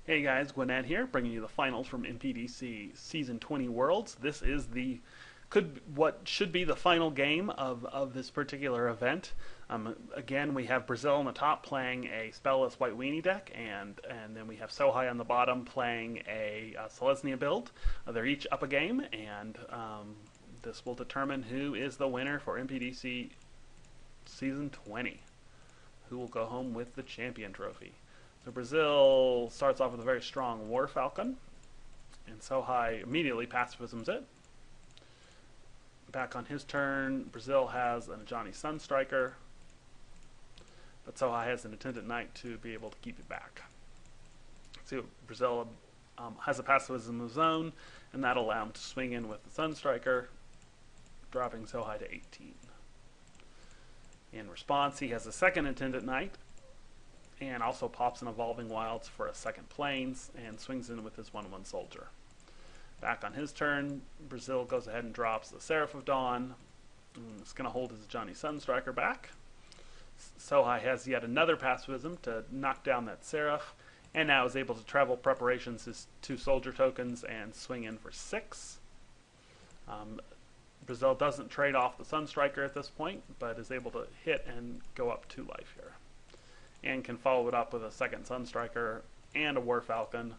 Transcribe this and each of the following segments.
Hey guys, gwyned here, bringing you the finals from MPDC Season 20 Worlds. This is what should be the final game of this particular event. Again, we have Brazil on the top playing a spellless white weenie deck, and then we have Sohai on the bottom playing a Selesnya build. They're each up a game, and this will determine who is the winner for MPDC Season 20. Who will go home with the champion trophy. So Brazil starts off with a very strong War Falcon, and Sohai immediately pacifisms it. Back on his turn, Brazil has an Ajani Sunstriker, but Sohai has an Attendant Knight to be able to keep it back. So Brazil has a pacifism of his own, and that'll allow him to swing in with the Sunstriker, dropping Sohai to 18. In response, he has a second Attendant Knight, and also pops an Evolving Wilds for a second Plains, and swings in with his 1/1 soldier. Back on his turn, Brazil goes ahead and drops the Seraph of Dawn. It's going to hold his Johnny Sunstriker back. Sohai has yet another pacifism to knock down that Seraph, and now is able to travel preparations his 2 soldier tokens and swing in for 6. Brazil doesn't trade off the Sunstriker at this point, but is able to hit and go up 2 life here. And can follow it up with a second Sunstriker and a War Falcon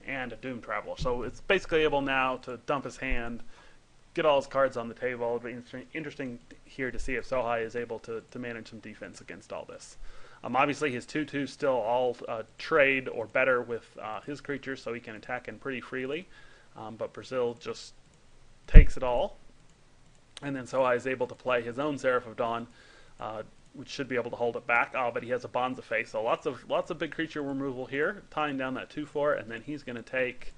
and a Doom Traveler. So it's basically able now to dump his hand, get all his cards on the table. It'll be interesting here to see if Sohai is able to manage some defense against all this. Obviously his 2/2 still all trade or better with his creatures, so he can attack in pretty freely. But Brazil just takes it all. And then Sohai is able to play his own Seraph of Dawn, which should be able to hold it back. But he has a Bonza Face, so lots of big creature removal here, tying down that 2/4, and then he's going to take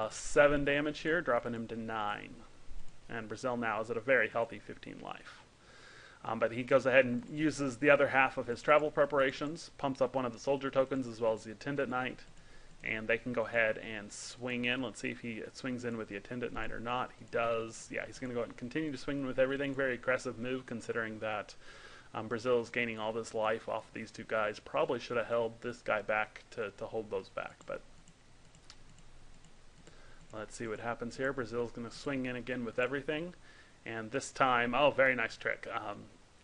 7 damage here, dropping him to 9. And Brazil now is at a very healthy 15 life. But he goes ahead and uses the other half of his travel preparations, pumps up one of the soldier tokens as well as the Attendant Knight, and they can go ahead and swing in. Let's see if he swings in with the Attendant Knight or not. He does. Yeah, he's going to go ahead and continue to swing in with everything. Very aggressive move considering that Brazil is gaining all this life off of these 2 guys. Probably should have held this guy back to hold those back, but let's see what happens here. Brazil's going to swing in again with everything, and this time, oh, very nice trick.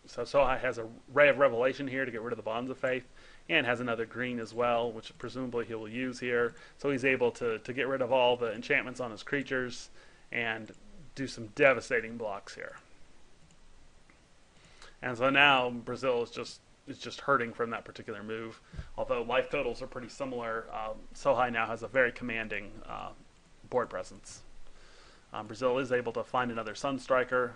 So Sohai has a Ray of Revelation here to get rid of the Bonds of Faith, and has another green as well, which presumably he will use here. So he's able to get rid of all the enchantments on his creatures and do some devastating blocks here. And so now Brazil is just hurting from that particular move. Although life totals are pretty similar, Sohai now has a very commanding board presence. Brazil is able to find another Sunstriker,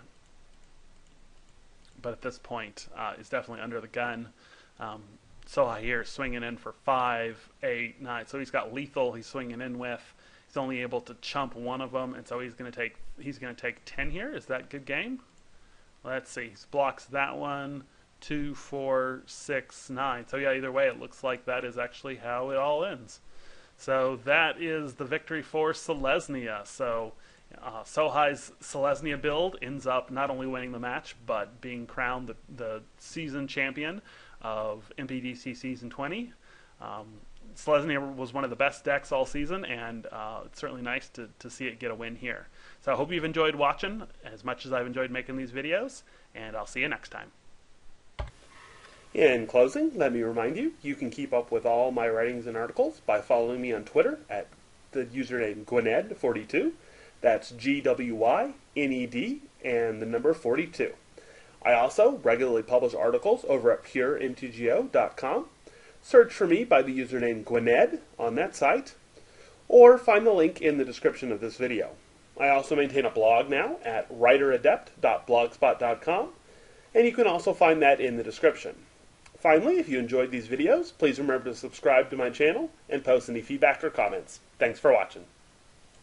but at this point is definitely under the gun. Sohai here is swinging in for 5, 8, 9. So he's got lethal. He's swinging in with. He's only able to chump one of them, and so he's going to take 10 here. Is that good game? Let's see. He blocks that one. 2, 4, 6, 9. So yeah, either way, it looks like that is actually how it all ends. So that is the victory for Selesnya. So Sohai's Selesnya build ends up not only winning the match, but being crowned the season champion of MPDC Season 20. Selesnya was one of the best decks all season, and it's certainly nice to see it get a win here. So I hope you've enjoyed watching as much as I've enjoyed making these videos, and I'll see you next time. In closing, let me remind you, you can keep up with all my writings and articles by following me on Twitter at the username gwyned42. That's GWYNED and the number 42. I also regularly publish articles over at puremtgo.com. Search for me by the username gwyned on that site, or find the link in the description of this video. I also maintain a blog now at writeradept.blogspot.com, and you can also find that in the description. Finally, if you enjoyed these videos, please remember to subscribe to my channel and post any feedback or comments. Thanks for watching.